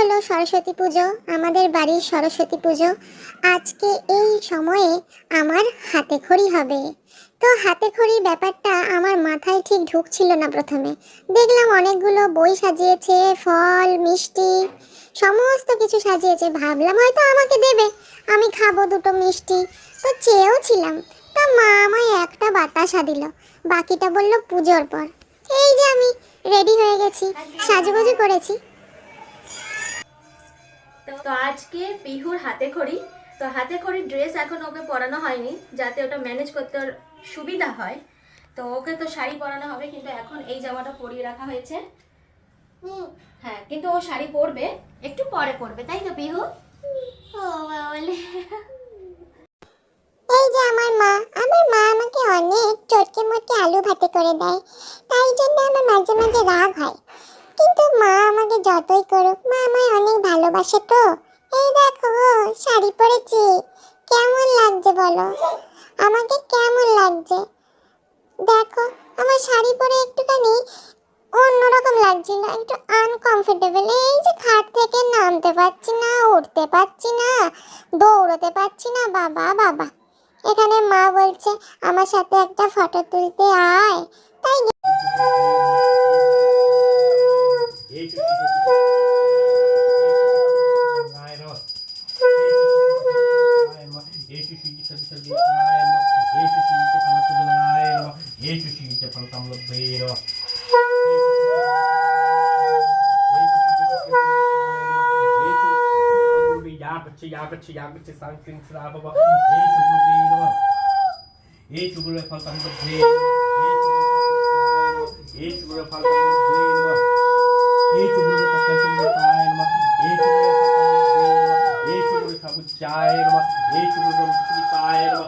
হলো সরস্বতী পুজো, আমাদের বাড়ির সরস্বতী পুজো। আজকে এই সময়ে আমার হাতে খড়ি হবে। তো হাতে খড়ির ব্যাপারটা আমার মাথায় ঠিক ঢুকছিল না প্রথমে। দেখলাম অনেকগুলো বই সাজিয়েছে, ফল মিষ্টি সমস্ত কিছু সাজিয়েছে। ভাবলাম হয়তো আমাকে দেবে, আমি খাবো দুটো মিষ্টি। তো চেয়েও ছিলাম। তা মা আমায় একটা বাতাসা দিল, বাকিটা বললো পুজোর পর। এই যে আমি রেডি হয়ে গেছি, সাজুগুজু করেছি। তো আজকে পিহুর হাতে খড়ি। তো হাতে খড়ির ড্রেস এখন ওকে পরানো হয়নি, যাতে ওটা ম্যানেজ করতে ওর সুবিধা হয়। তো ওকে তো শাড়ি পরানো হবে, কিন্তু এখন এই জামাটা পরিয়ে রাখা হয়েছে। হ্যাঁ, কিন্তু ও শাড়ি পরবে, একটু পরে পরবে, তাই তো পিহু? ও বলে এই যে আমার মা আমাকে অনেক চটকে মটকে আলু ভাতে করে দেয়, তাই জন্য আমার মাঝে মাঝে রাগ হয়। কিন্তু মা আমাকে যতই করুক, মা আমায় অনেক ভালোবাসে। তো এই দেখো শাড়ি পরেছি, কেমন লাগছে বলো? আমাকে কেমন লাগছে দেখো। আমার শাড়ি পরে একটুখানি অন্যরকম লাগছিল, একটু আনকমফোর্টেবল। এই যে খাট থেকে নামতে পারছি না, উঠতে পারছি না, দৌড়তে পারছি না। বাবা বাবা, এখানে মা বলছে আমার সাথে একটা ফটো তুলতে আয়, তাই Yaguchi, something Slava, each will have some green, each will have some green, each will have some time, each will have a child, each will have a child,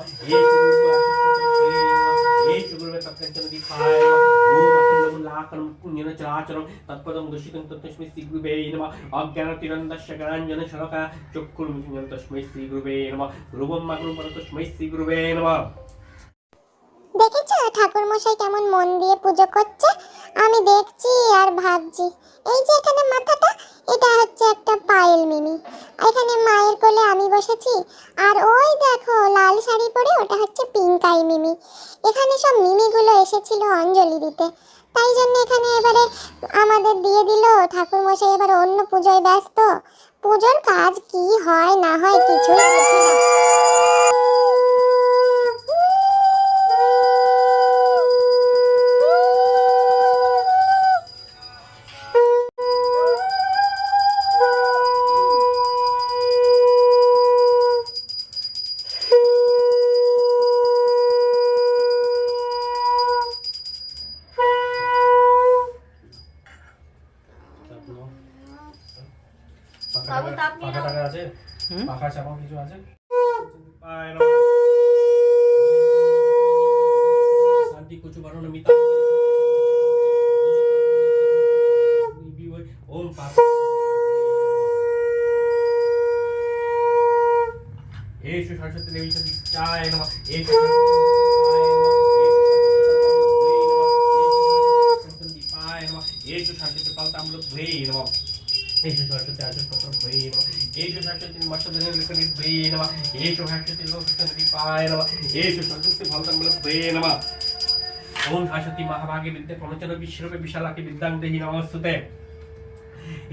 each will have a fire. পুণ্যচাচরম তৎপদং দূষিতং তস্মৈ Shri গুরুবে নমঃ অজ্ঞানতিরন্দস্য জ্ঞানাঞ্জন শলাকা চক্ষুর্মিলিतं তস্মৈ শ্রী গুরুবে নমঃ রূপম মাগরুম তস্মৈ শ্রী গুরুবে নমঃ। দেখেছো ঠাকুর মশাই কেমন মন দিয়ে পুজো করছে? আমি দেখছি আর ভাবছি। এই যে এখানে মাথাটা, এটা হচ্ছে একটা পায়েল মিমি। এখানে মায়ের কোলে আমি বসেছি, আর ওই দেখো লাল শাড়ি পরে, ওটা হচ্ছে পিঙ্কাই মিমি। এখানে সব মিমিগুলো এসেছিল অঞ্জলি দিতে, তাই জন্য এখানে এবারে আমাদের দিয়ে দিল। ঠাকুর মশাই এবার অন্য পুজোয় ব্যস্ত। পুজোর কাজ কি হয় না হয় কিছুই বুঝি না। বাবু তাপ নিয়ে নাও। পাখা আছে, পাখা চাপা কিছু আছে? শান্তি কুচু বারণ মিতা ওম পাখা এসু সরস্বতী দেবী চায় নমঃ এসু সরস্বতী পালতামূলক ভ্রে নমঃ এসু সরস্বতী আচরণ ভ্রে নমঃ এসু সরস্বতী মৎস্যধনের লিখনির ভ্রে নমঃ এসু সরস্বতী লোকসংগীতি পায় নমঃ এসু সরস্বতী ফলতামূলক ভ্রে নমঃ ওম সরস্বতী মহাভাগে বিদ্যে প্রণচন বিশ্বরূপে বিশালাকে বিদ্যাং দেহি নমস্তুতে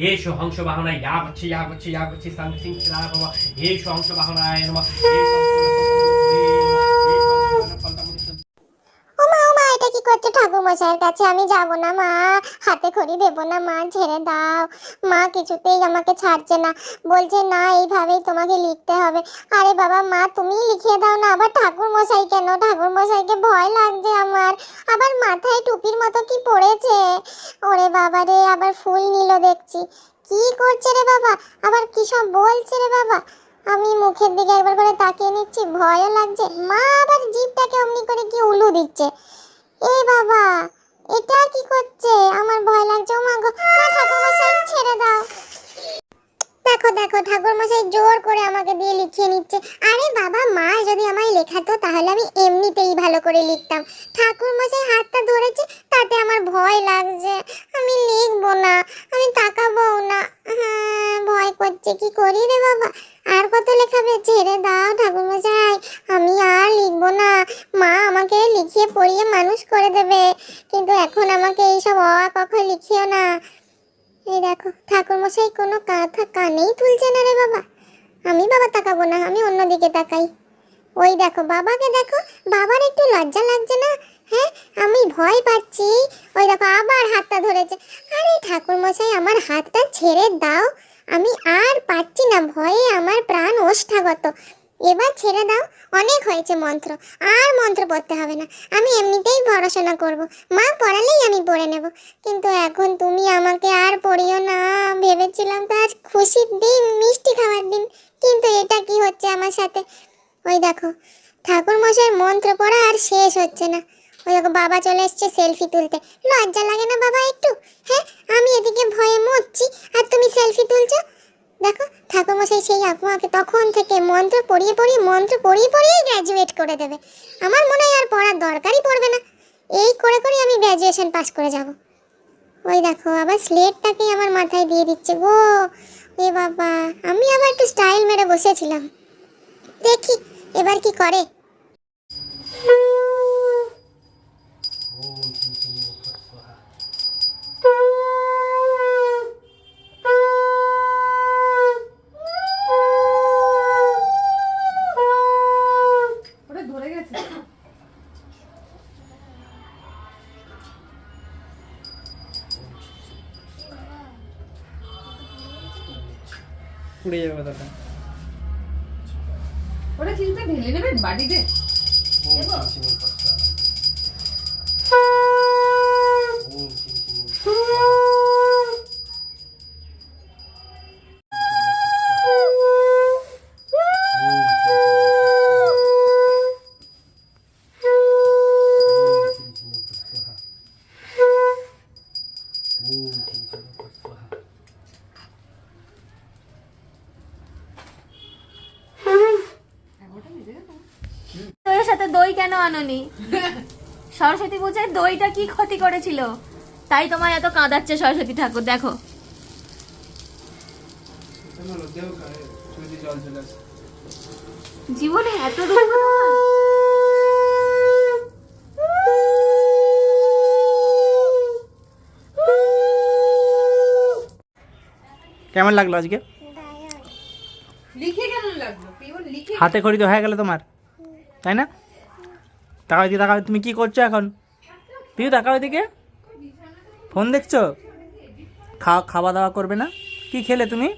এসু হংস বাহনায় ইয়াগচ্ছি সাংসিং শিলাভব এসু হংস বাহনায় নমঃ ওমা এটা কি করছে ঠাকুর মশাইয়ের কাছে? আমি যাব না মা, হাতে খড়ি দেব না মা, ছেড়ে দাও। মা কিছুতেই আমাকে ছাড়ছে না, বলছে না এইভাবেই তোমাকে লিখতে হবে। আরে বাবা মা, তুমিই লিখিয়ে দাও না। আবার ঠাকুর মশাই কেন? ঠাকুর মশাইকে ভয় লাগছে আমার। আবার মাথায় টুপির মতো কি পড়েছে? ওরে বাবা রে, আবার ফুল নিল দেখছি। কি করছে রে বাবা? আবার কি সব বলছে রে বাবা? আমি মুখের দিকে একবার করে তাকিয়ে নিচ্ছি, ভয়ও লাগছে। মা আবার জিভটাকে অমনি করে কি উলু দিচ্ছে। এ বাবা, এটা কি করছে? আমার ভয় লাগছে। ও মা গো, না ঠাকুর মশাই ছেড়ে দাও। দেখো দেখো ঠাকুর মশাই জোর করে আমাকে দিয়ে লিখিয়ে নিচ্ছে। আরে বাবা মা যদি আমায় লেখাতো তাহলে আমি এমনিতেই ভালো করে লিখতাম। ঠাকুর মশাই হাতটা ধরেছে, তাতে আমার ভয় লাগছে। আমি লিখবো না, আমি তাকাবো না। ভয় করছে, কি করি রে বাবা? আর কত লেখাবে? ছেড়ে দাও ঠাকুরমশাই, আমি আর লিখবো না। মা আমাকে লিখিয়ে পড়িয়ে মানুষ করে দেবে, কিন্তু এখন আমাকে এইসব অ আ ক খ লিখিও না। এই দেখো ঠাকুরমশাই কোনো কথা কানেই তুলছে না রে বাবা। আমি বাবা তাকাবো না, আমি অন্যদিকে তাকাই। ওই দেখো বাবাকে দেখো, বাবার একটু লজ্জা লাগছে না? হ্যাঁ, আমি ভয় পাচ্ছি। ওই দেখো আবার হাতটা ধরেছে। আরে ঠাকুরমশাই আমার হাতটা ছেড়ে দাও, আমি আর পাচ্ছি না, ভয়ে আমার প্রাণ ওষ্ঠাগত। এবার ছেড়ে দাও, অনেক হয়েছে মন্ত্র, আর মন্ত্র পড়তে হবে না, আমি এমনিতেই পড়াশোনা করব। মা পড়ালেই আমি পড়ে নেব, কিন্তু এখন তুমি আমাকে আর পড়িও না। ভেবেছিলাম তো আজ খুশির দিন, মিষ্টি খাওয়ার দিন, কিন্তু এটা কি হচ্ছে আমার সাথে? ওই দেখো ঠাকুরমশাইয়ের মন্ত্র পড়া আর শেষ হচ্ছে না। ওই দেখো বাবা চলে এসছে সেলফি তুলতে। লজ্জা লাগে না বাবা একটু? হ্যাঁ, আমি এদিকে ভয়ে মরছি আর তুমি সেলফি তুলছো। দেখো ঠাকুরমশাই সেই আমাকে তখন থেকে মন্ত্র পড়িয়ে পড়িয়ে গ্র্যাজুয়েট করে দেবে। আমার মনে হয় আর পড়ার দরকারই পড়বে না। এই করে করে আমি গ্র্যাজুয়েশন পাস করে যাব। ওই দেখো আবার স্লেটটাকে আমার মাথায় দিয়ে দিচ্ছে গো। এ বাবা, আমি আবার একটু স্টাইল মেরে বসেছিলাম, দেখি এবার কি করে। ওম শ্রী শ্রী মুখ স্বাহা। ওটা ধরে গেছে। উড়ে যাবে কথাটা। ওটা চিন্তা ঢেলে নেবে বাড়িতে। ওম শ্রী শ্রী মুখ স্বাহা। ওম শ্রী শ্রী মুখ স্বাহা। দইয়ের সাথে দই কেন আনোনি? সরস্বতী পূজায় দইটা কি ক্ষতি করেছিল? তাই তোমার এত কাঁদাচ্ছে সরস্বতী ঠাকুর। দেখো জল চলে আসে। জীবনে এত দুঃখ তোমার? কেমন লাগলো আজকে? লিখে কেমন লাগলো? পিওর লিখে হাতে খড়ি তো হয়ে গেল তোমার, তাই না? তাকাও দিকে, তাকাও। তুমি কি করছো এখন? পিউ তাকাও দিকে, ফোন দেখছো? খাওয়া দাওয়া করবে না? কি খেলে তুমি?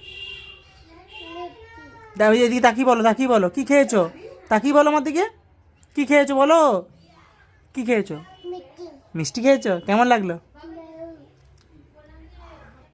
দেখো এদিকে তাকিয়ে বলো কি খেয়েছো? তাকিয়ে বলো আমার দিকে, কি খেয়েছো বলো? কি খেয়েছো? মিষ্টি খেয়েছো? কেমন লাগলো?